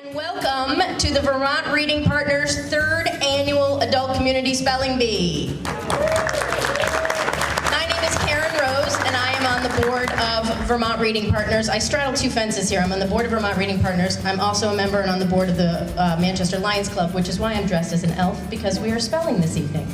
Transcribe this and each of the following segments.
And welcome to the Vermont Reading Partners' 3rd Annual Adult Community Spelling Bee. My name is Karen Rose, and I am on the board of Vermont Reading Partners. I straddle 2 fences here. I'm on the board of Vermont Reading Partners. I'm also a member and on the board of the Manchester Lions Club, which is why I'm dressed as an elf, because we are spelling this evening.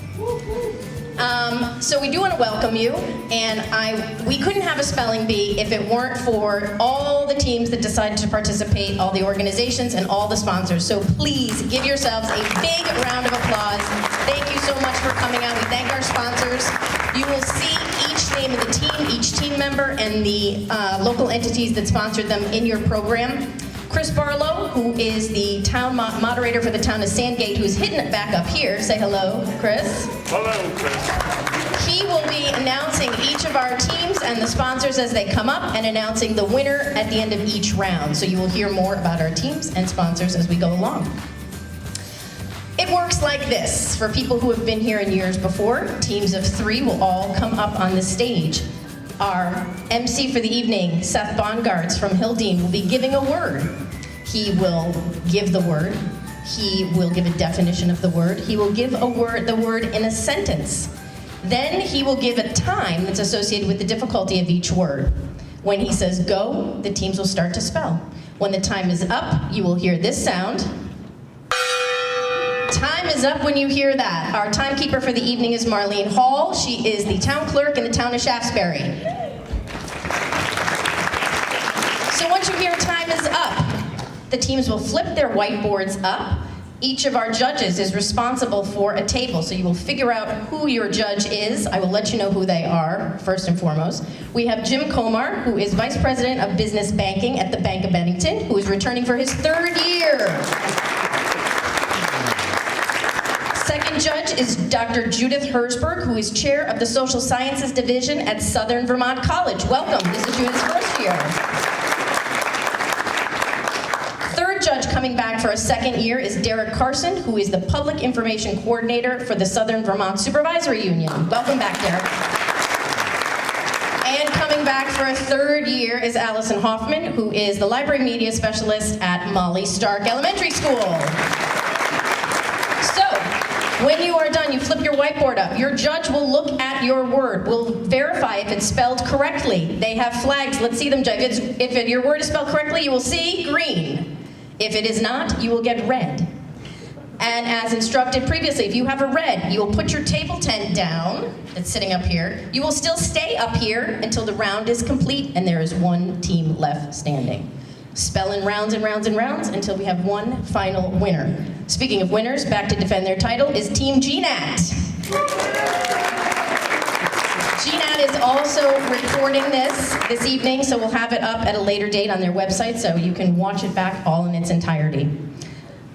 So we do want to welcome you, and we couldn't have a spelling bee if it weren't for all the teams that decided to participate, all the organizations, and all the sponsors. So please give yourselves a big round of applause. Thank you so much for coming out. We thank our sponsors. You will see each name of the team, each team member, and the local entities that sponsored them in your program. Chris Barlow, who is the town moderator for the town of Sandgate, who's hidden it back up here. Say hello, Chris. Hello, Chris. He will be announcing each of our teams and the sponsors as they come up and announcing the winner at the end of each round. So you will hear more about our teams and sponsors as we go along. It works like this. For people who have been here in years before, teams of 3 will all come up on the stage. Our MC for the evening, Seth Bongartz from Hildene, will be giving a word. He will give the word. He will give a definition of the word. He will give the word in a sentence. Then he will give a time that's associated with the difficulty of each word. When he says go, the teams will start to spell. When the time is up, you will hear this sound. Time is up when you hear that. Our timekeeper for the evening is Marlene Hall. She is the town clerk in the town of Shaftesbury. So once you hear time is up, the teams will flip their whiteboards up. Each of our judges is responsible for a table, so you will figure out who your judge is. I will let you know who they are, first and foremost. We have Jim Komar, who is Vice President of Business Banking at the Bank of Bennington, who is returning for his 3rd year. Second judge is Dr. Judith Hersberg, who is chair of the Social Sciences Division at Southern Vermont College. Welcome, this is Judith's 1st year. Third judge coming back for a 2nd year is Derek Carson, who is the Public Information Coordinator for the Southern Vermont Supervisory Union. Welcome back, Derek. And coming back for a 3rd year is Allison Hoffman, who is the Library Media Specialist at Molly Stark Elementary School. When you are done, you flip your whiteboard up. Your judge will look at your word, will verify if it's spelled correctly. They have flags. Let's see them, Judge. If your word is spelled correctly, you will see green. If it is not, you will get red. And as instructed previously, if you have a red, you will put your table tent down that's sitting up here. You will still stay up here until the round is complete and there is 1 team left standing. Spell in rounds and rounds and rounds until we have 1 final winner. Speaking of winners, back to defend their title is Team GNAT. GNAT is also recording this evening, so we'll have it up at a later date on their website so you can watch it back all in its entirety.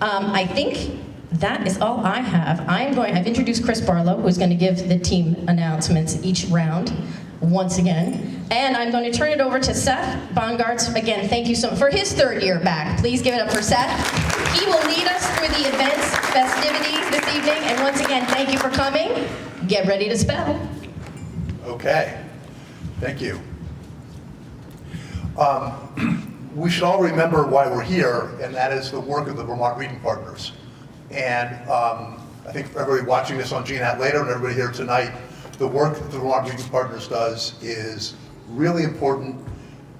I think that is all I have. I've introduced Chris Barlow, who's going to give the team announcements each round once again. And I'm going to turn it over to Seth Bongartz. Again, thank you so much for his 3rd year back. Please give it up for Seth. He will lead us through the events, festivities this evening. And once again, thank you for coming. Get ready to spell. Okay, thank you. We should all remember why we're here, and that is the work of the Vermont Reading Partners. And I think for everybody watching this on GNAT later and everybody here tonight, the work that the Vermont Reading Partners does is really important.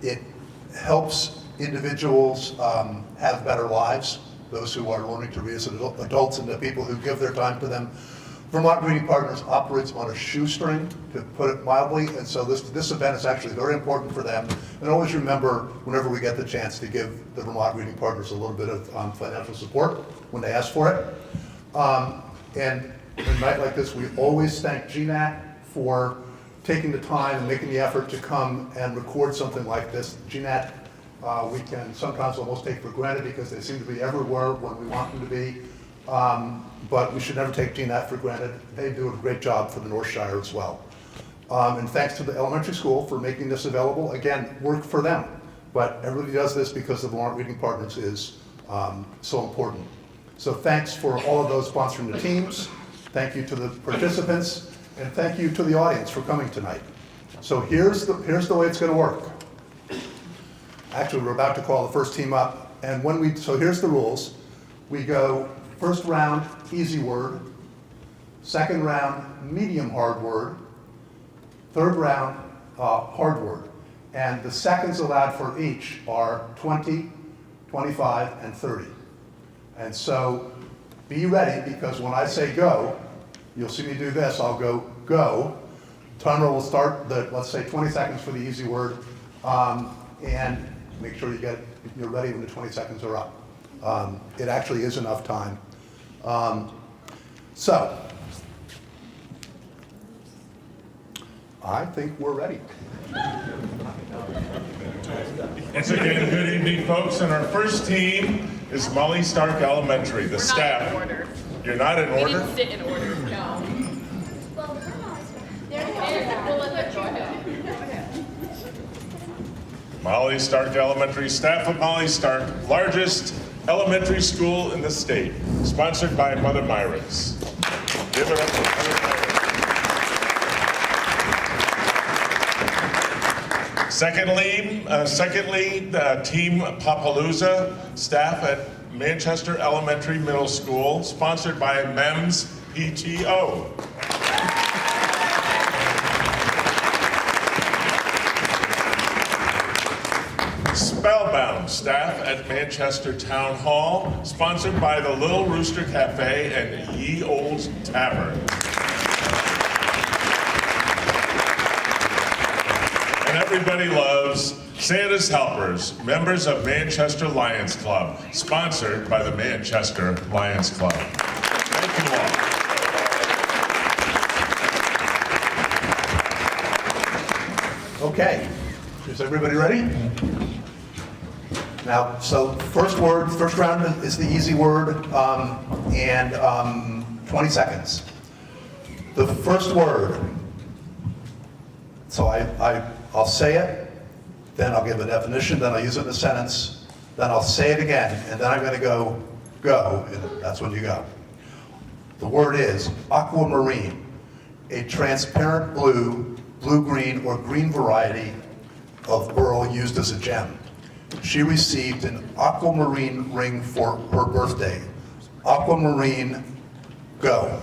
It helps individuals have better lives, those who are learning to read as adults and the people who give their time to them. Vermont Reading Partners operates on a shoestring, to put it mildly, and so this event is actually very important for them. And always remember, whenever we get the chance, to give the Vermont Reading Partners a little bit of financial support when they ask for it. And a night like this, we always thank GNAT for taking the time and making the effort to come and record something like this. GNAT, we can sometimes almost take for granted because they seem to be everywhere when we want them to be. But we should never take GNAT for granted. They do a great job for the North Shire as well. And thanks to the elementary school for making this available. Again, work for them. But everybody does this because the Vermont Reading Partners is so important. So thanks for all of those sponsoring the teams. Thank you to the participants. And thank you to the audience for coming tonight. So here's the way it's going to work. Actually, we're about to call the first team up. And so here's the rules. We go first round, easy word. Second round, medium hard word. Third round, hard word. And the seconds allowed for each are 20, 25, and 30. And so be ready, because when I say go, you'll see me do this. I'll go, go. Timer will start, let's say 20 seconds for the easy word, and make sure you're ready when the 20 seconds are up. It actually is enough time. So, I think we're ready. Once again, good evening, folks. And our first team is Molly Stark Elementary, the staff. Not in order. You're not in We order? didn't sit in order. No. We'll let them go ahead. Molly Stark Elementary, staff of Molly Stark, largest elementary school in the state, sponsored by Mother Myra's. Give it up for Mother Myra's. Secondly, Team Papalooza, staff at Manchester Elementary Middle School, sponsored by MEMS PTO. Spellbound, staff at Manchester Town Hall, sponsored by the Little Rooster Cafe and Ye Olde Tavern. And everybody loves Santa's Helpers, members of Manchester Lions Club, sponsored by the Manchester Lions Club. Thank you all. Okay, is everybody ready? Now, so first round is the easy word, and 20 seconds. The first word, so I'll say it, then I'll give a definition, then I'll use it in a sentence, then I'll say it again, and then I'm going to go, and that's when you go. The word is aquamarine, a transparent blue, blue-green, or green variety of pearl used as a gem. She received an aquamarine ring for her birthday. Aquamarine, go.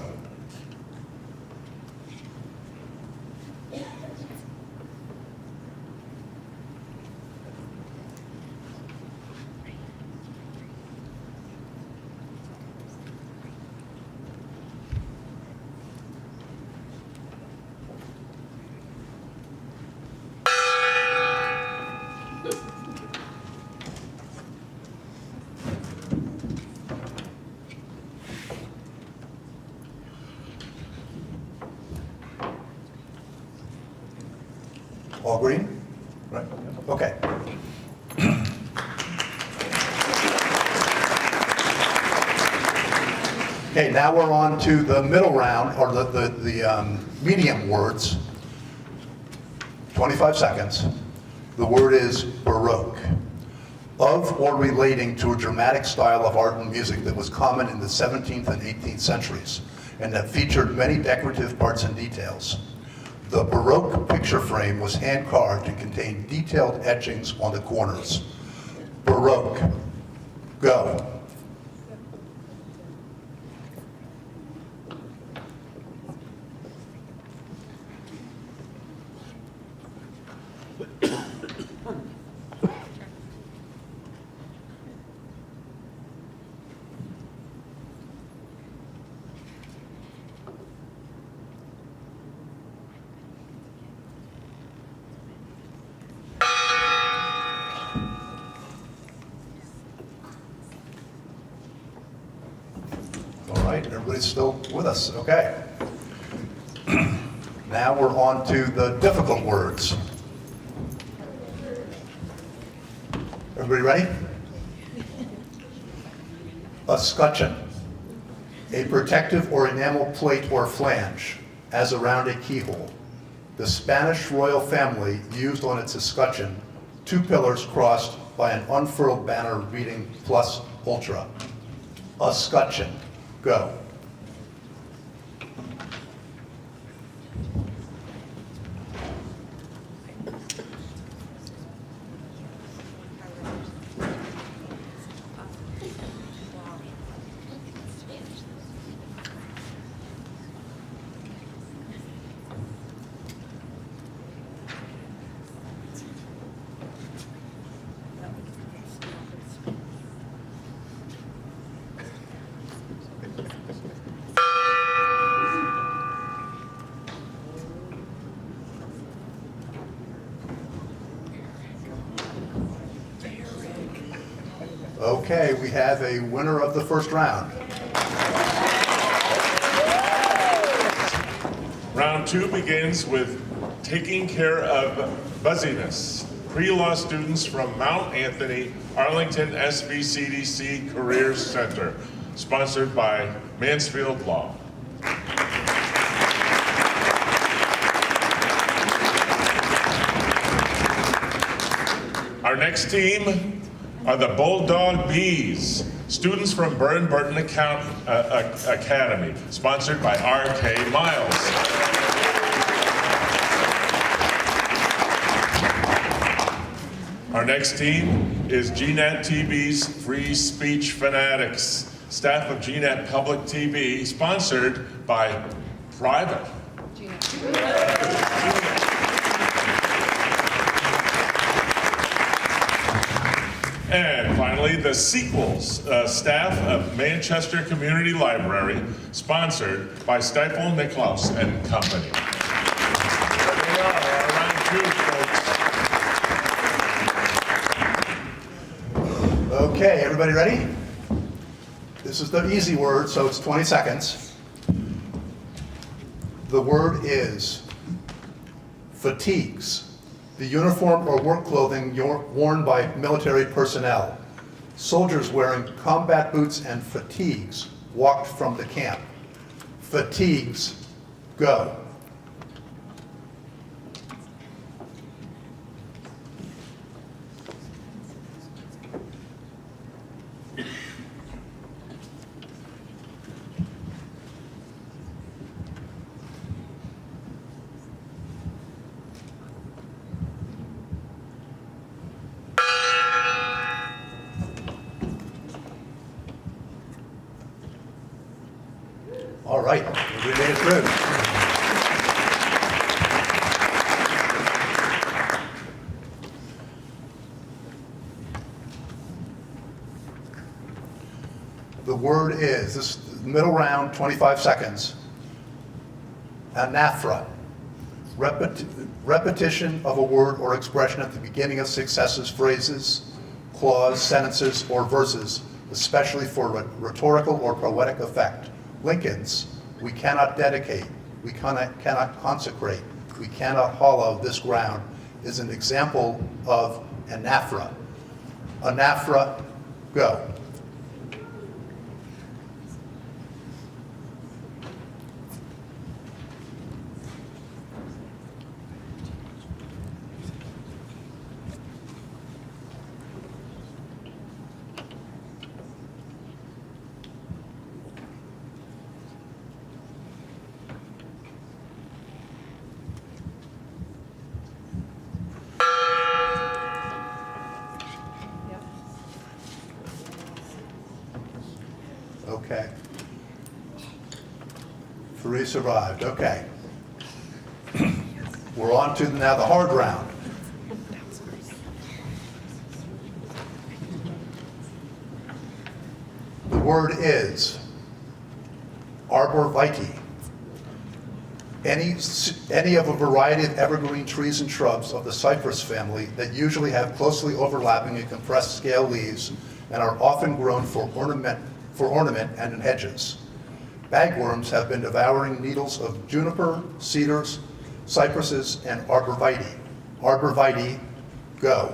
All green? Right, okay. Okay, now we're on to the middle round, or the medium words. 25 seconds. The word is Baroque. Of or relating to a dramatic style of art and music that was common in the 17th and 18th centuries, and that featured many decorative parts and details. The Baroque picture frame was hand-carved and contained detailed etchings on the corners. Baroque, go. Everybody's still with us, okay. Now we're on to the difficult words. Everybody ready? A scutcheon, a protective or enamel plate or flange, as around a keyhole. The Spanish royal family used on its escutcheon 2 pillars crossed by an unfurled banner reading plus ultra. A scutcheon, go. Okay, we have a winner of the first round. Round 2 begins with taking care of buzziness. Pre-law students from Mount Anthony, Arlington SVCDC Careers Center, sponsored by Mansfield Law. Our next team are the Bulldog Bees, students from Burton Academy, sponsored by R.K. Miles. Our next team is GNAT-TV's Free Speech Fanatics, staff of GNAT Public TV, sponsored by Private. And finally, the Sequels, staff of Manchester Community Library, sponsored by Stifel, Nicklaus and Company. There they are, our round 2, folks. Okay, everybody ready? This is the easy word, so it's 20 seconds. The word is fatigues. The uniform or work clothing worn by military personnel. Soldiers wearing combat boots and fatigues walked from the camp. Fatigues, go. All right, we made it through. The word is, this middle round, 25 seconds. Anaphora. Repetition of a word or expression at the beginning of successive phrases, clause, sentences, or verses, especially for rhetorical or poetic effect. Lincoln's, we cannot dedicate, we cannot consecrate, we cannot hallow this ground, is an example of anaphora. Anaphora, go. Okay. 3 survived, okay. We're on to now the hard round. The word is arborvitae. Any of a variety of evergreen trees and shrubs of the cypress family that usually have closely overlapping and compressed scale leaves and are often grown for ornament and in hedges. Bagworms have been devouring needles of juniper, cedars, cypresses, and arborvitae. Arborvitae, go.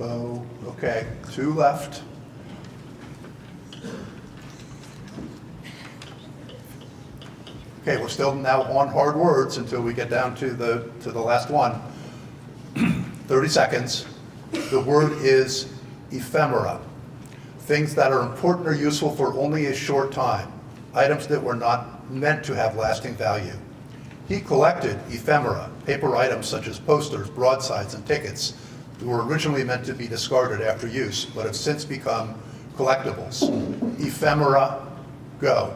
Oh, okay, 2 left. Okay, we're still now on hard words until we get down to the last one. 30 seconds. The word is ephemera. Things that are important or useful for only a short time. Items that were not meant to have lasting value. He collected ephemera, paper items such as posters, broadsides, and tickets that were originally meant to be discarded after use, but have since become collectibles. Ephemera, go.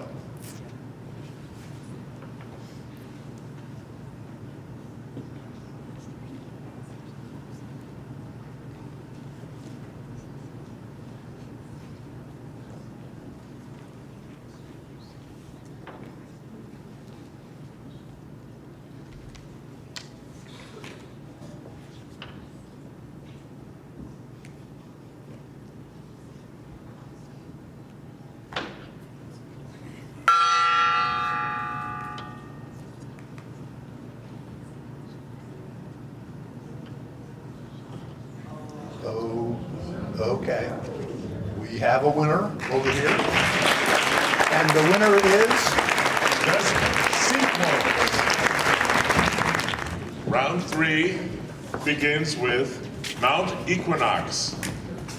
Oh, okay. We have a winner over here. And the winner is Sequence. Round 3 begins with Mount Equinox.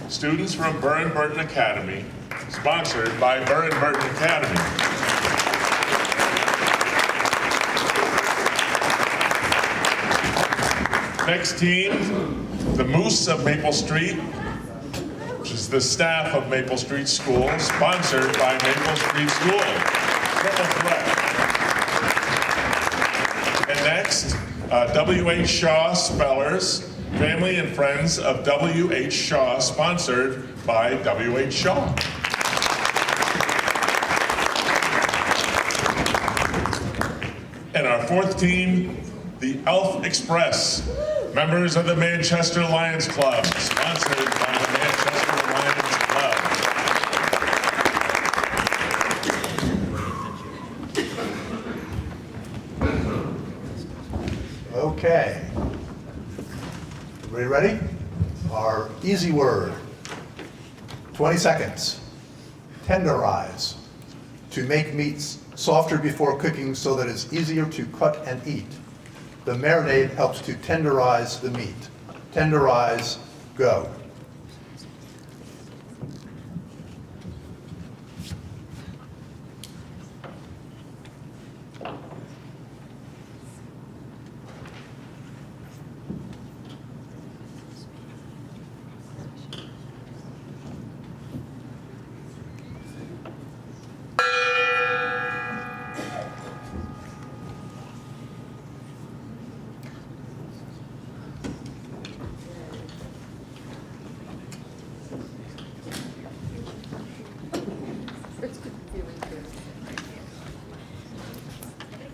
Students from Burr & Burton Academy, sponsored by Burr & Burton Academy. Next team, the Moose of Maple Street, which is the staff of Maple Street School, sponsored by Maple Street School. Triple threat. And next, W.H. Shaw Spellers, family and friends of W.H. Shaw, sponsored by W.H. Shaw. And our fourth team, the Elf Express, members of the Manchester Lions Club, sponsored by the Manchester Lions Club. okay. Everybody ready? Our easy word. 20 seconds. Tenderize. To make meats softer before cooking so that it's easier to cut and eat. The marinade helps to tenderize the meat. Tenderize, go.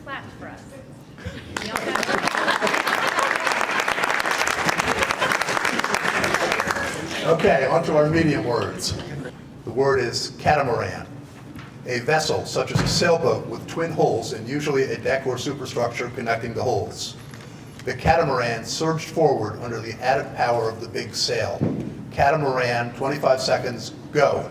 Clap for us. Okay, on to our medium words. The word is catamaran. A vessel such as a sailboat with twin hulls and usually a deck or superstructure connecting the hulls. The catamaran surged forward under the added power of the big sail. Catamaran, 25 seconds, go.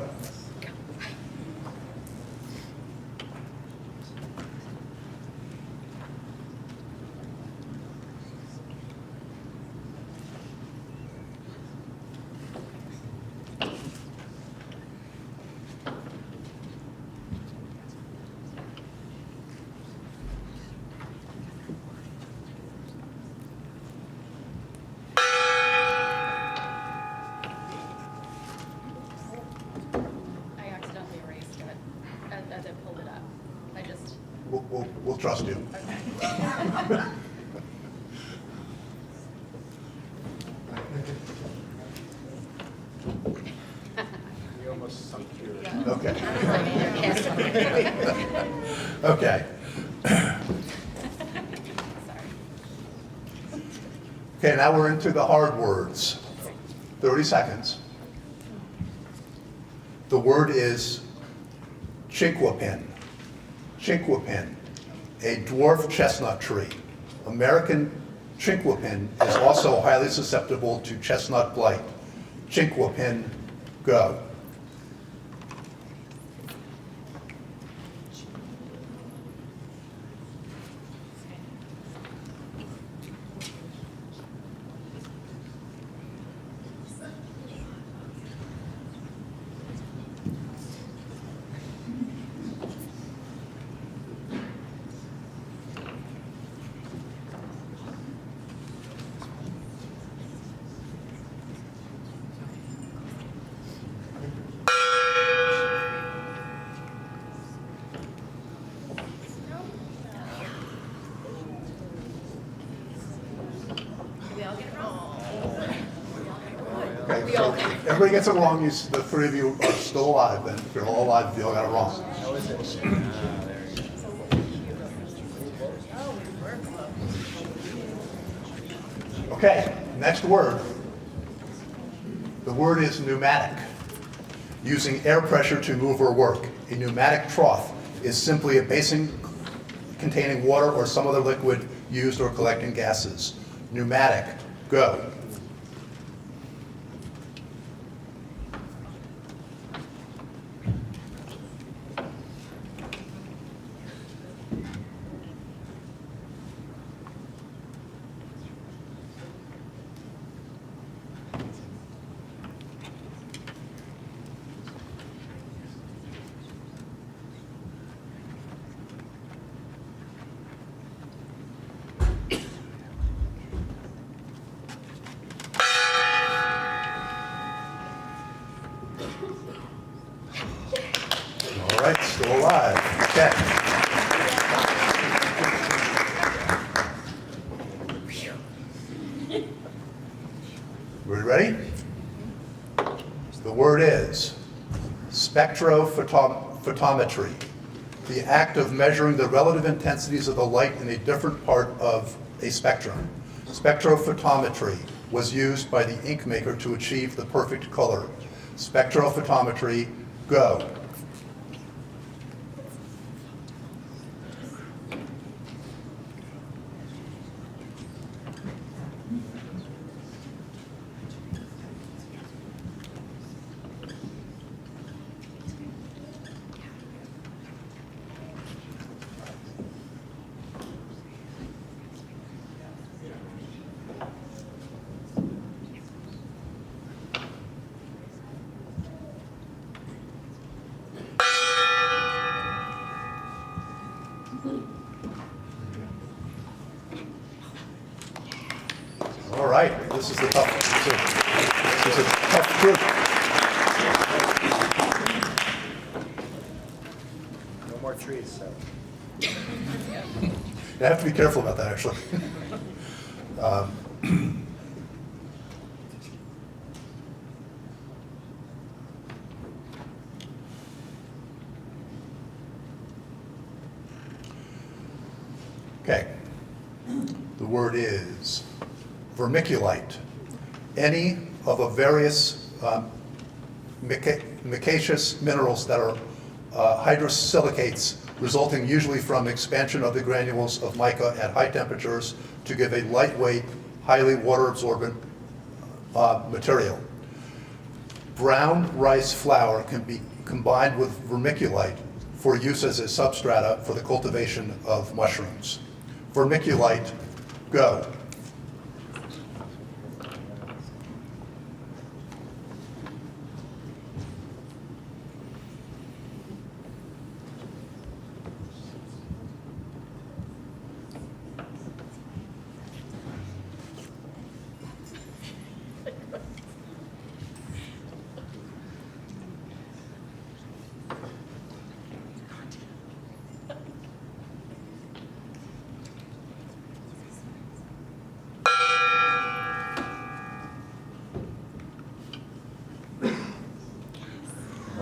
I accidentally erased it as I pulled it up. I just, We'll trust you. okay. Okay. Okay. Okay, now we're into the hard words. 30 seconds. The word is chinquapin. Chinquapin, a dwarf chestnut tree. American chinquapin is also highly susceptible to chestnut blight. Chinquapin, go. We all did. Everybody gets it wrong. The three of you are still alive, and if you're all alive, you all got it wrong. How is it? There you go. Okay, next word. The word is pneumatic. Using air pressure to move or work. A pneumatic trough is simply a basin containing water or some other liquid used or collecting gases. Pneumatic, go. All right, still alive. Okay. We ready? The word is spectrophotometry, the act of measuring the relative intensities of the light in a different part of a spectrum. Spectrophotometry was used by the ink maker to achieve the perfect color. Spectrophotometry, go. All right, this is a tough group. No more trees, so. You have to be careful about that, actually. Okay. The word is vermiculite. Any of a various micaceous minerals that are hydrosilicates, resulting usually from expansion of the granules of mica at high temperatures to give a lightweight, highly water-absorbent material. Brown rice flour can be combined with vermiculite for use as a substrata for the cultivation of mushrooms. Vermiculite, go.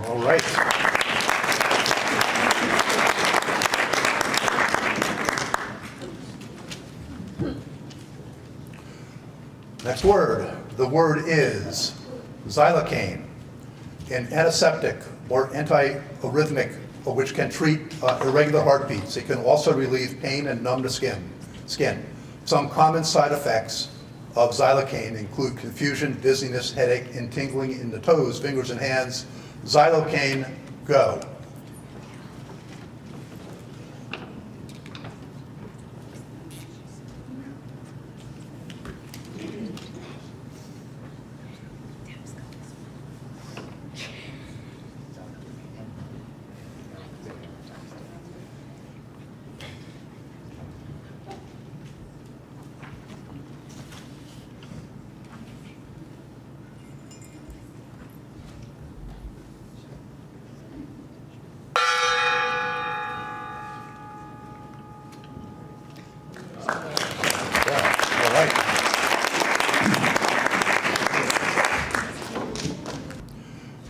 All right. Next word. The word is xylocaine, an antiseptic or antiarrhythmic which can treat irregular heartbeats. It can also relieve pain and numb the skin. Some common side effects of xylocaine include confusion, dizziness, headache, and tingling in the toes, fingers, and hands. Xylocaine, go.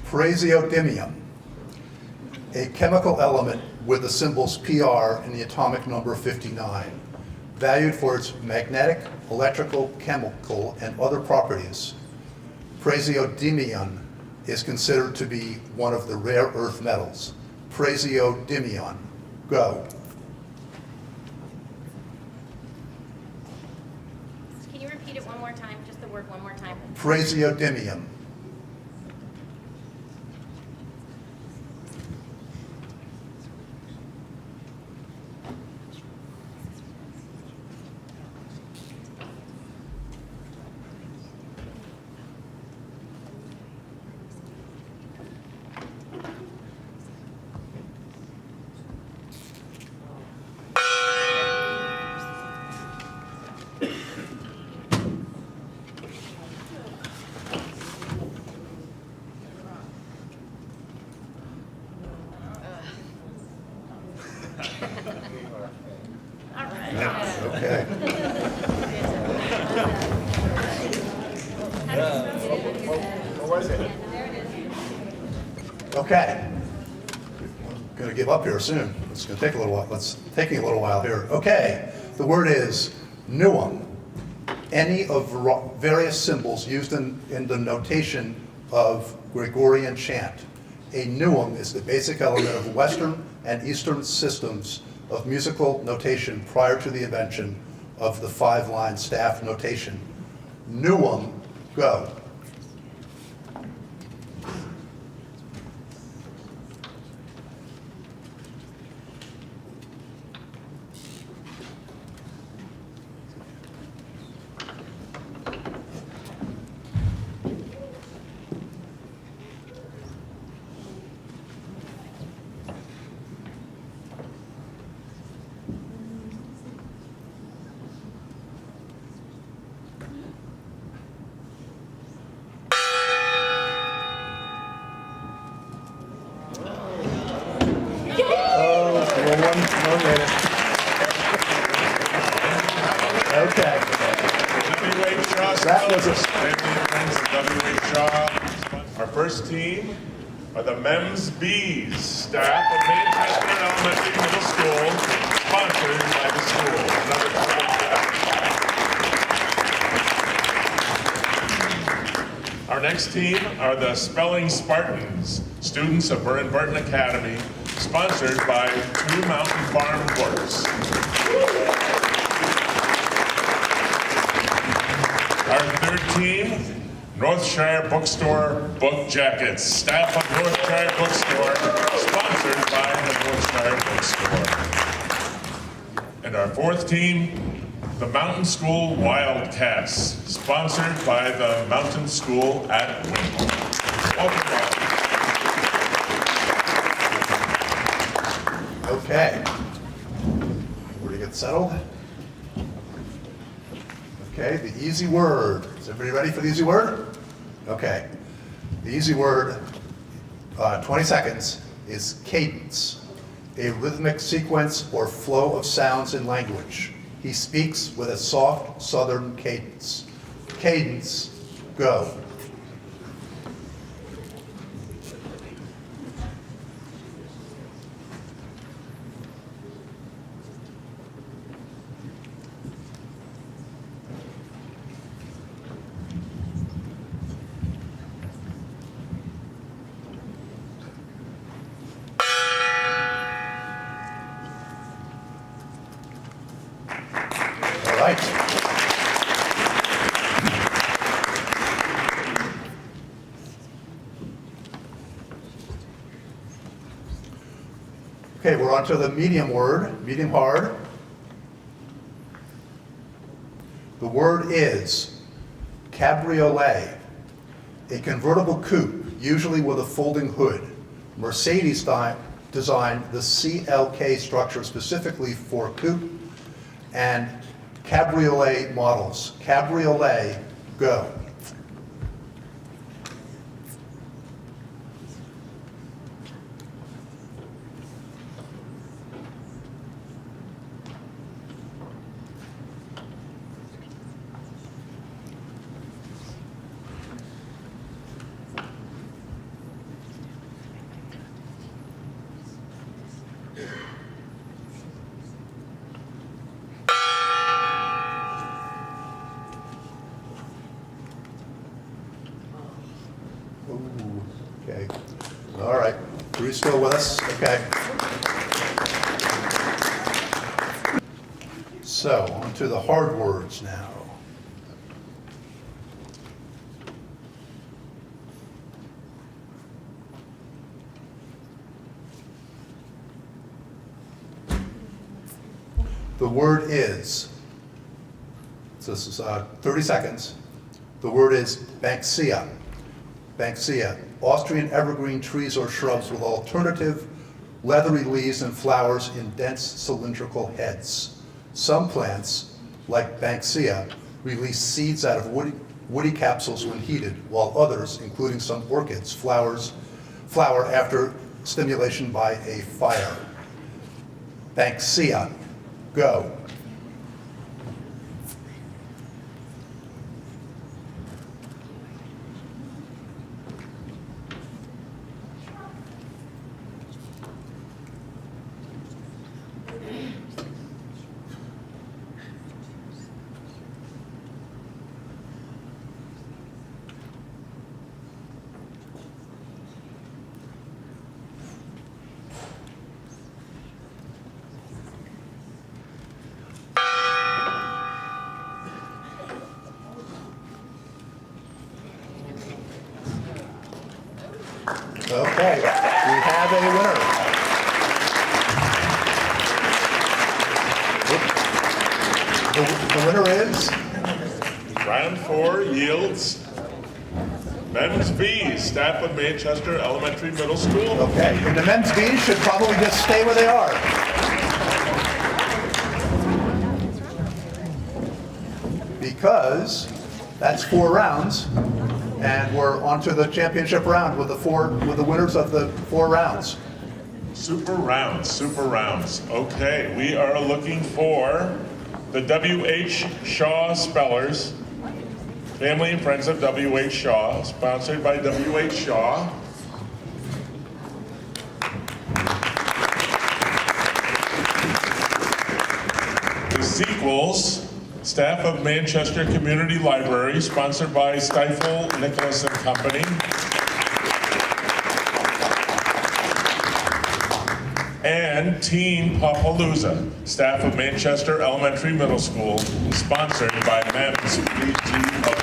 Praseodymium, a chemical element with the symbols PR and the atomic number 59, valued for its magnetic, electrical, chemical, and other properties. Praseodymium is considered to be one of the rare earth metals. Praseodymium. Go. Can you repeat it one more time, just the word one more time? Praseodymium. All right. Okay. What was it? Okay. I'm going to give up here soon. It's going to take a little while. It's taking a little while here. Okay. The word is nuum. Any of various symbols used in the notation of Gregorian chant. A nuum is the basic element of Western and Eastern systems of musical notation prior to the invention of the 5-line staff notation. Nuum, go. One minute. Okay. W.H. Shaw That was a- Family and friends of W.H. Shaw. Our first team are the MEMS Bees, staff of Manchester Elementary Middle School, sponsored by the school. Another clap. Our next team are the Spelling Spartans, students of Burton Barton Academy, sponsored by 2 Mountain Farm Books. Our third team, Northshire Bookstore Book Jackets, staff of Northshire Bookstore, sponsored by the Northshire Bookstore. And our fourth team, the Mountain School Wildcats, sponsored by the Mountain School at Windham. Welcome. Okay. Where to get settled? Okay, the easy word. Is everybody ready for the easy word? Okay. The easy word, 20 seconds, is cadence, a rhythmic sequence or flow of sounds in language. He speaks with a soft southern cadence. Cadence, go. All right. Okay, we're on to the medium word, medium hard. The word is cabriolet, a convertible coupe, usually with a folding hood. Mercedes designed the CLK structure specifically for coupe and cabriolet models. Cabriolet, go. you still with us? Okay. So, on to the hard words now. The word is, so this is 30 seconds. The word is Banksia. Banksia, Austrian evergreen trees or shrubs with alternative leathery leaves and flowers in dense cylindrical heads. Some plants, like Banksia, release seeds out of woody capsules when heated, while others, including some orchids, flower after stimulation by a fire. Banksia, go. Okay, we have a winner. The winner is? Round 4 yields men's B's, staff of Manchester Elementary Middle School. Okay, and the men's B's should probably just stay where they are. Because that's 4 rounds, and we're on to the championship round with the winners of the 4 rounds. Super rounds, super rounds. Okay, we are looking for the W.H. Shaw Spellers, family and friends of W.H. Shaw, sponsored by W.H. Shaw. The sequels, staff of Manchester Community Library, sponsored by Stifel, Nicholas and Company. And Team Papalooza, staff of Manchester Elementary Middle School, sponsored by Men's PTO.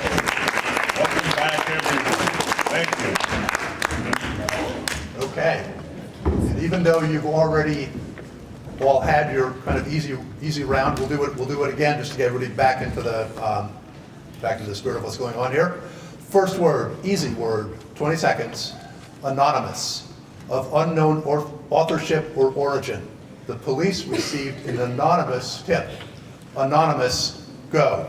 Welcome back, everyone. Thank you. Okay, and even though you've already all had your kind of easy round, we'll do it again just to get everybody back into the spirit of what's going on here. First word, easy word, 20 seconds. Anonymous, of unknown authorship or origin. The police received an anonymous tip. Anonymous, go.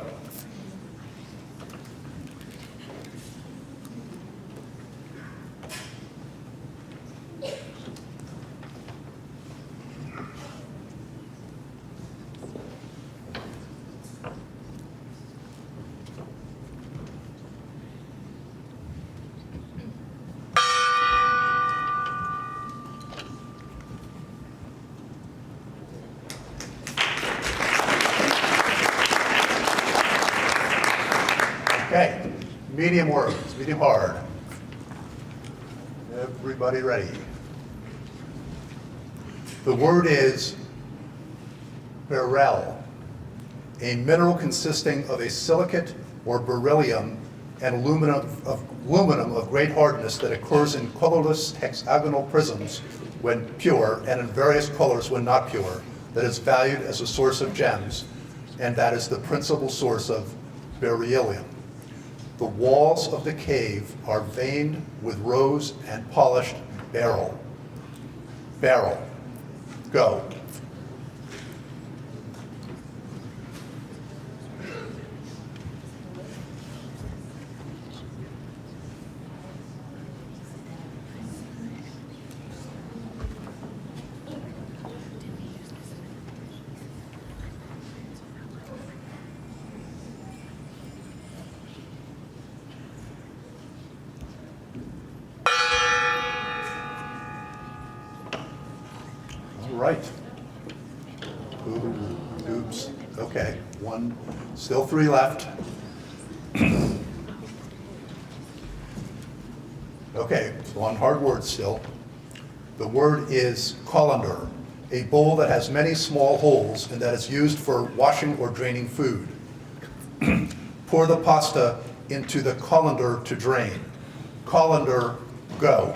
Okay, medium words, medium hard. Everybody ready? The word is beryl, a mineral consisting of a silicate or beryllium and aluminum of great hardness that occurs in colorless hexagonal prisms when pure and in various colors when not pure, that is valued as a source of gems, and that is the principal source of beryllium. The walls of the cave are veined with rose and polished beryl. Beryl. Go. Right. Oops. Okay. One. Still 3 left. Okay. So on hard words still. The word is colander, a bowl that has many small holes and that is used for washing or draining food. Pour the pasta into the colander to drain. Colander, go.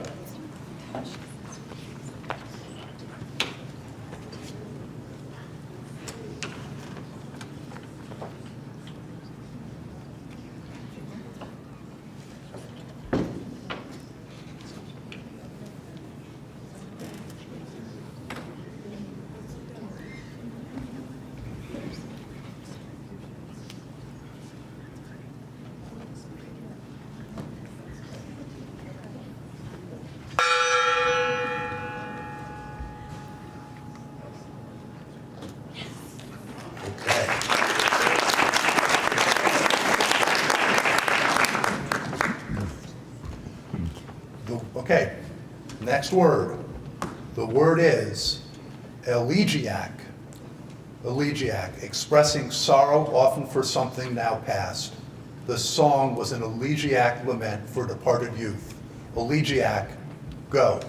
Okay, next word. The word is Aleejack. Aleejack, expressing sorrow often for something now past. The song was an elegiac lament for departed youth. Aleejack, go.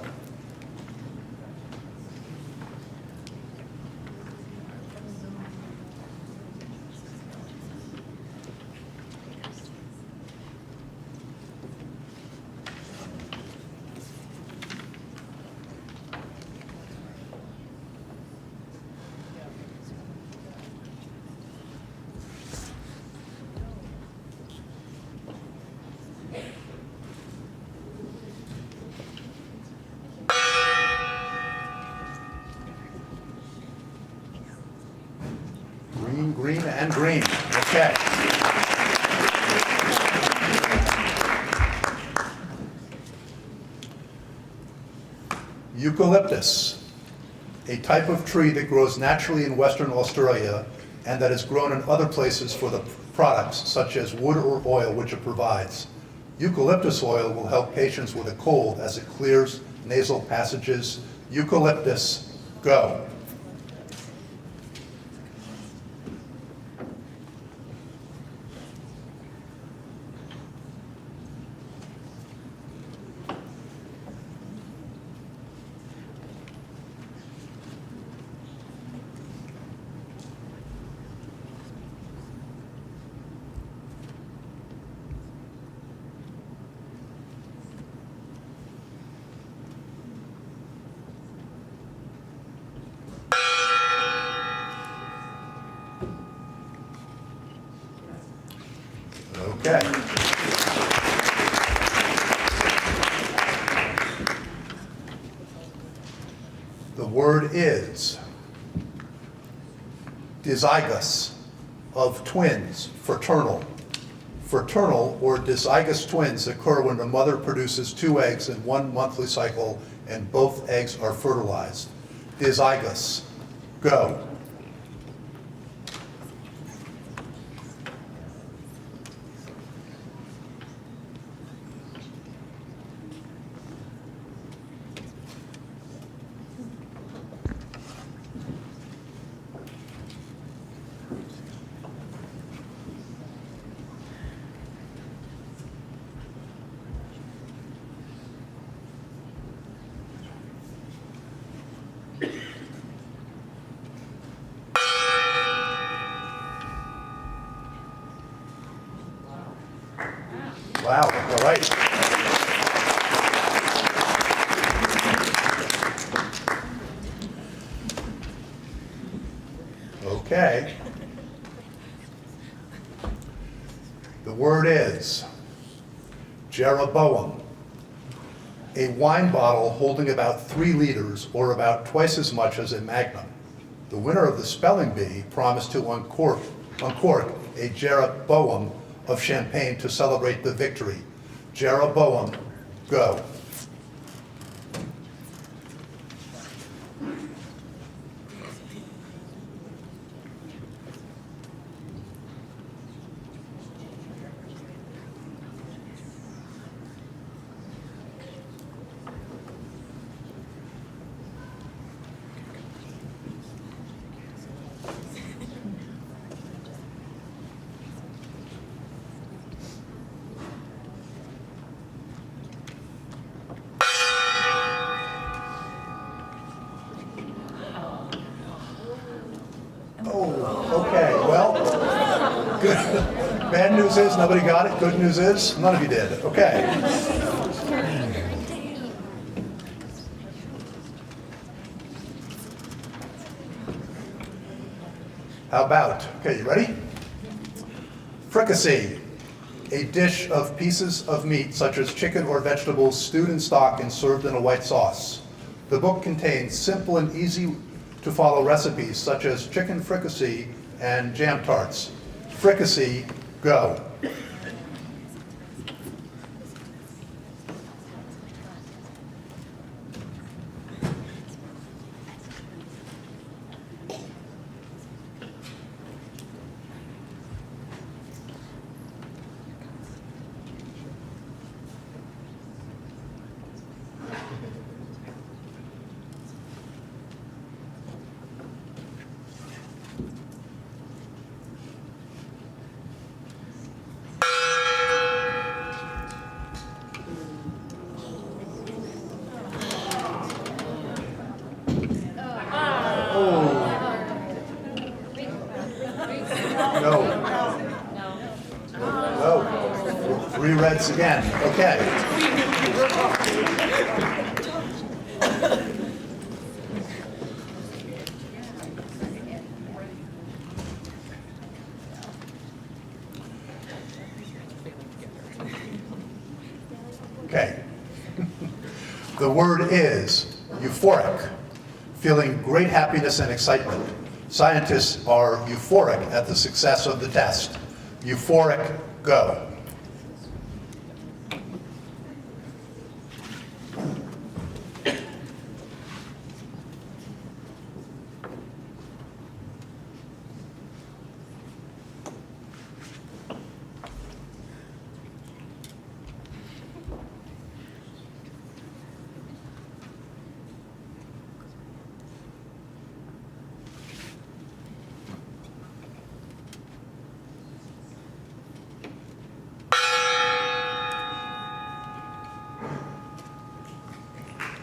Green, green, and green. Okay. Eucalyptus, a type of tree that grows naturally in Western Australia and that is grown in other places for the products such as wood or oil which it provides. Eucalyptus oil will help patients with a cold as it clears nasal passages. Eucalyptus, go. Okay. The word is dizygous, of twins, fraternal. Fraternal or dizygous twins occur when the mother produces 2 eggs in 1 monthly cycle and both eggs are fertilized. Dizygous, go. Wow, all right. Okay. The word is Jeroboam, a wine bottle holding about 3 liters or about twice as much as a Magnum. The winner of the spelling bee promised to uncork a Jeroboam of champagne to celebrate the victory. Jeroboam, go. Bad news is nobody got it. Good news is none of you did. Okay. How about, okay, you ready? Fricassee, a dish of pieces of meat such as chicken or vegetables stewed in stock and served in a white sauce. The book contains simple and easy to follow recipes such as chicken fricassee and jam tarts. Fricassee, go. No. No. Three reds again. Okay. Okay. The word is euphoric, feeling great happiness and excitement. Scientists are euphoric at the success of the test. Euphoric, go.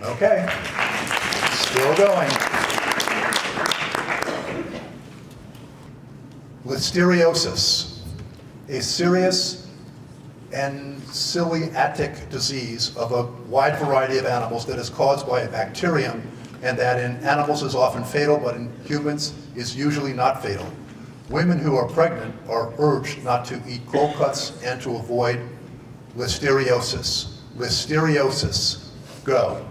Okay, still going. Listeriosis, a serious and celiac disease of a wide variety of animals that is caused by a bacterium and that in animals is often fatal, but in humans is usually not fatal. Women who are pregnant are urged not to eat cold cuts and to avoid listeriosis. Listeriosis, go.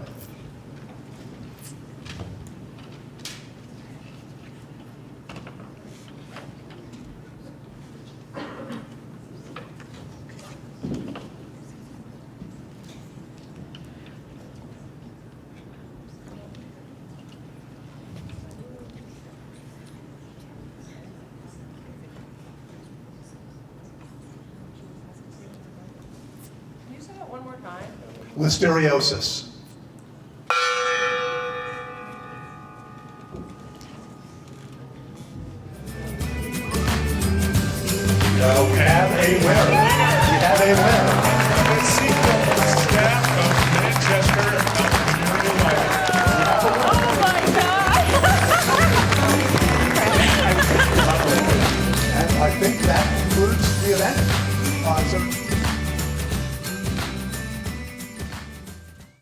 Can you say that one more time? Listeriosis. We have a winner. We have a winner. The sequel, staff of Manchester Community Library. Oh my God! And I think that concludes the event. So